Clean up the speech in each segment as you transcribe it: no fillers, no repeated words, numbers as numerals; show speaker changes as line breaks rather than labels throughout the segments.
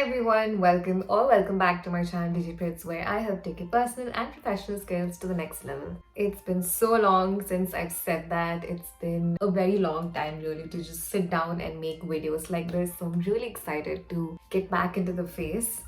Hi everyone, welcome back to my channel Digipriths, where I help take your personal and professional skills to the next level. It's been so long since I've said that. It's been a very long time really to just sit down and make videos like this. So I'm really excited to get back into the face.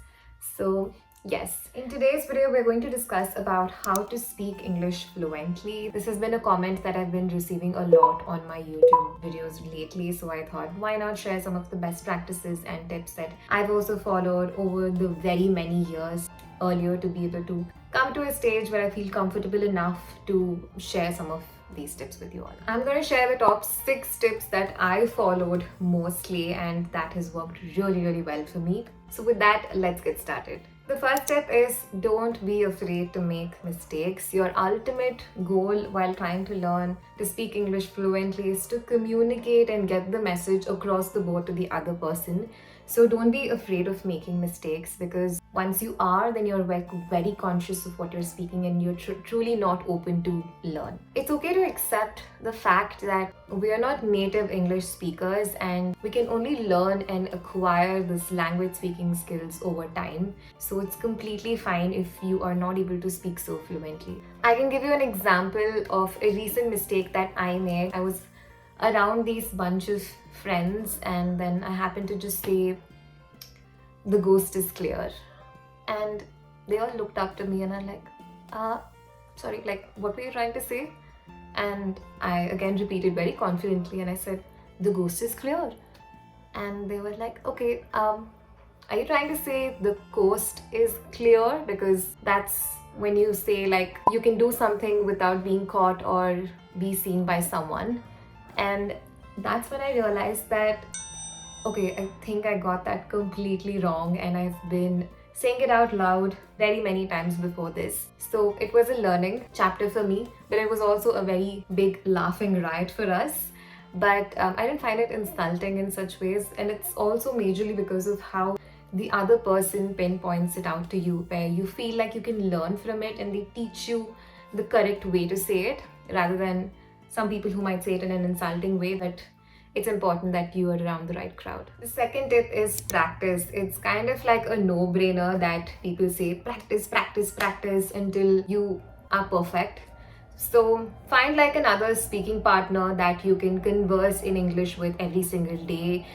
So yes, in today's video, we're going to discuss about how to speak English fluently. This has been a comment that I've been receiving a lot on my YouTube videos lately. So I thought, why not share some of the best practices and tips that I've also followed over the very many years earlier to be able to come to a stage where I feel comfortable enough to share some of these tips with you all. I'm going to share the top 6 tips that I followed mostly and that has worked really well for me. So with that, let's get started. The first tip is don't be afraid to make mistakes. Your ultimate goal while trying to learn to speak English fluently is to communicate and get the message across the board to the other person. So don't be afraid of making mistakes, because once you are, then you're very conscious of what you're speaking and you're truly not open to learn. It's okay to accept the fact that we are not native English speakers and we can only learn and acquire this language speaking skills over time. So it's completely fine if you are not able to speak so fluently. I can give you an example of a recent mistake that I made. I was around these bunch of friends and then I happened to just say, "The ghost is clear." And they all looked up to me and I'm like, sorry, like, what were you trying to say? And I again repeated very confidently and I said, "The ghost is clear." And they were like, okay, are you trying to say the coast is clear? Because that's when you say like you can do something without being caught or be seen by someone. And that's when I realized that, okay, I think I got that completely wrong and I've been saying it out loud very many times before this. So it was a learning chapter for me, but it was also a very big laughing riot for us. But I didn't find it insulting in such ways, and it's also majorly because of how the other person pinpoints it out to you, where you feel like you can learn from it and they teach you the correct way to say it, rather than some people who might say it in an insulting way. But it's important that you are around the right crowd. The second tip is practice. It's kind of like a no-brainer that people say practice until you are perfect. So find like another speaking partner that you can converse in English with every single day.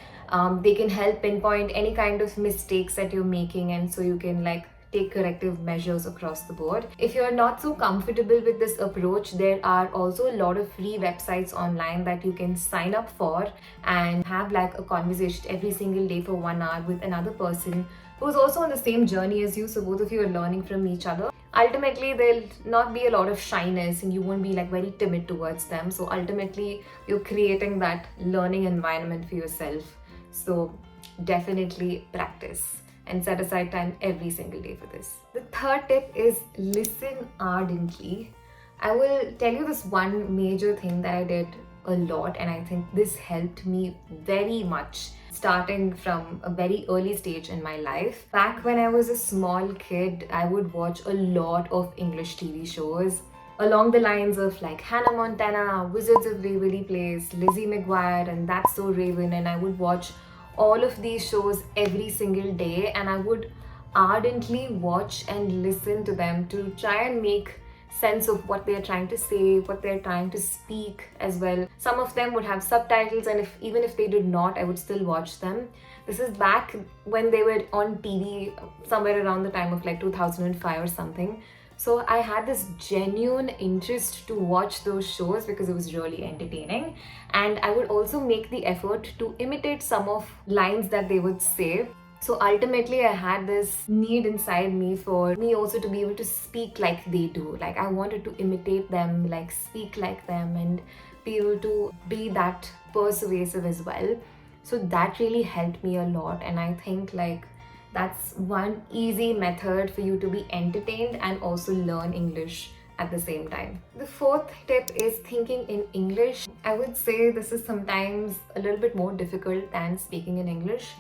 They can help pinpoint any kind of mistakes that you're making, and so you can like take corrective measures across the board. If you're not so comfortable with this approach, there are also a lot of free websites online that you can sign up for and have like a conversation every single day for 1 hour with another person who's also on the same journey as you, so both of you are learning from each other. Ultimately, there'll not be a lot of shyness and you won't be like very timid towards them. So ultimately, you're creating that learning environment for yourself. So definitely practice and set aside time every single day for this. The third tip is listen ardently. I will tell you this one major thing that I did a lot, and I think this helped me very much starting from a very early stage in my life. Back when I was a small kid, I would watch a lot of English TV shows along the lines of like Hannah Montana, Wizards of Waverly Place, Lizzie McGuire, and That's So Raven, and I would watch all of these shows every single day and I would ardently watch and listen to them to try and make sense of what they're trying to say, what they're trying to speak as well. Some of them would have subtitles, and even if they did not, I would still watch them. This is back when they were on TV somewhere around the time of like 2005 or something. So I had this genuine interest to watch those shows because it was really entertaining, and I would also make the effort to imitate some of lines that they would say. So ultimately I had this need inside me for me also to be able to speak like they do. Like I wanted to imitate them, like speak like them and be able to be that persuasive as well. So that really helped me a lot, and I think like that's one easy method for you to be entertained and also learn English at the same time. The fourth tip is thinking in English. I would say this is sometimes a little bit more difficult than speaking in English.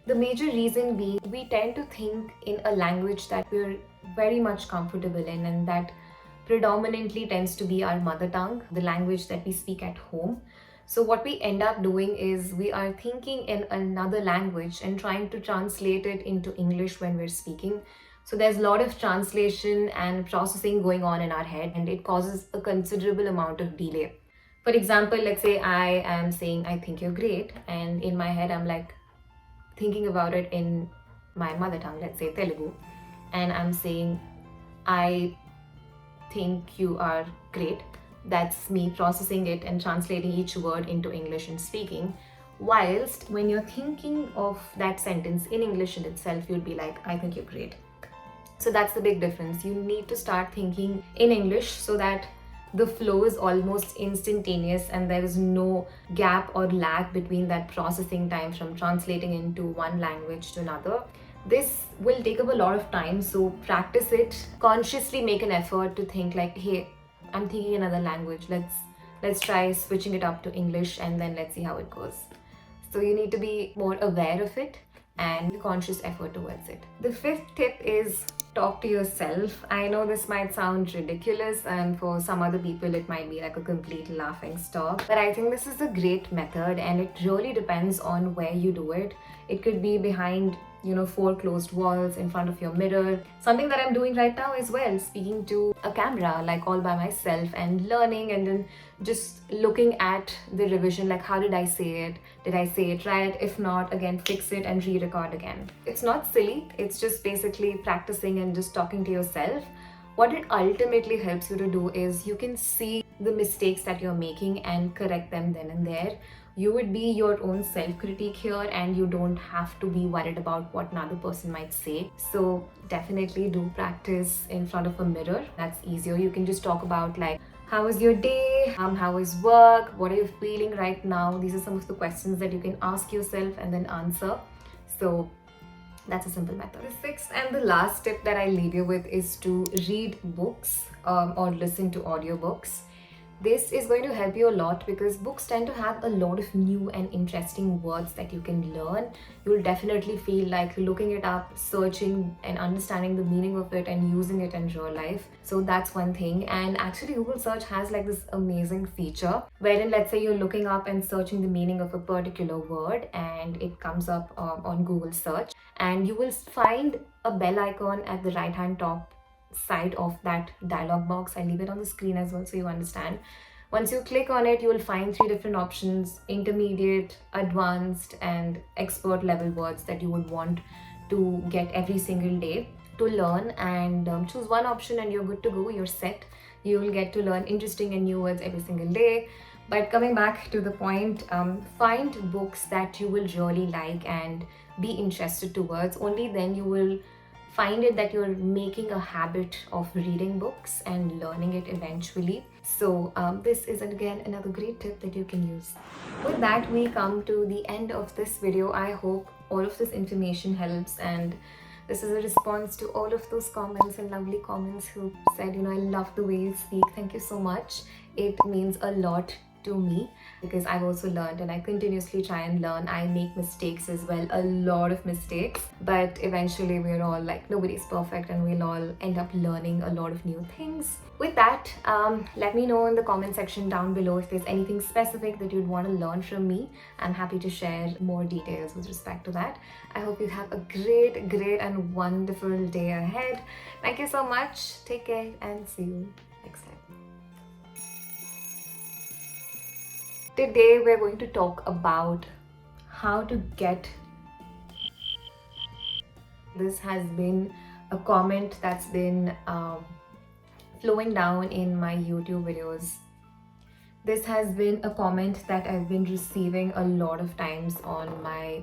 The major reason being we tend to think in a language that we're very much comfortable in and that predominantly tends to be our mother tongue, the language that we speak at home. So what we end up doing is we are thinking in another language and trying to translate it into English when we're speaking. So there's a lot of translation and processing going on in our head, and it causes a considerable amount of delay. For example, let's say I am saying, I think you're great, and in my head, I'm like thinking about it in my mother tongue, let's say Telugu, and I'm saying, I think you are great. That's me processing it and translating each word into English and speaking. Whilst when you're thinking of that sentence in English in itself, you'll be like, I think you're great. So that's the big difference. You need to start thinking in English so that the flow is almost instantaneous and there is no gap or lag between that processing time from translating into one language to another. This will take up a lot of time, so practice it. Consciously make an effort to think like, hey, I'm thinking another language. Let's try switching it up to English and then let's see how it goes. So you need to be more aware of it and conscious effort towards it. The fifth tip is talk to yourself. I know this might sound ridiculous, and for some other people it might be like a complete laughing stock, but I think this is a great method and it really depends on where you do it. It could be behind four closed walls in front of your mirror. Something that I'm doing right now as well, speaking to a camera like all by myself and learning, and then just looking at the revision, like how did I say it? Did I say it right? If not, again, fix it and re-record again. It's not silly, it's just basically practicing and just talking to yourself. What it ultimately helps you to do is you can see the mistakes that you're making and correct them then and there. You would be your own self-critique here and you don't have to be worried about what another person might say. So definitely do practice in front of a mirror. That's easier. You can just talk about like, how was your day? How is work? What are you feeling right now? These are some of the questions that you can ask yourself and then answer. So that's a simple method. The sixth and the last tip that I leave you with is to read books or listen to audiobooks. This is going to help you a lot because books tend to have a lot of new and interesting words that you can learn. You'll definitely feel like looking it up, searching and understanding the meaning of it and using it in real life. So that's one thing. And actually Google search has like this amazing feature wherein, let's say you're looking up and searching the meaning of a particular word and it comes up on Google search, and you will find a bell icon at the right hand top side of that dialog box. I leave it on the screen as well so you understand. Once you click on it, you will find 3 different options: intermediate, advanced and expert level words that you would want to get every single day to learn, and choose one option and you're good to go. You're set. You will get to learn interesting and new words every single day. But coming back to the point, find books that you will really like and be interested towards. Only then you will find it that you're making a habit of reading books and learning it eventually. So this is again another great tip that you can use. With that, we come to the end of this video. I hope all of this information helps, and this is a response to all of those comments and lovely comments who said, I love the way you speak. Thank you so much. It means a lot to me because I've also learned and I continuously try and learn. I make mistakes as well, a lot of mistakes, but eventually we're all like, nobody's perfect and we'll all end up learning a lot of new things. With that, let me know in the comment section down below if there's anything specific that you'd want to learn from me. I'm happy to share more details with respect to that. I hope you have a great and wonderful day ahead. Thank you so much. Take care and see you next time. Today we're going to talk about how to get. This has been a comment that's been flowing down in my YouTube videos. This has been a comment that I've been receiving a lot of times on my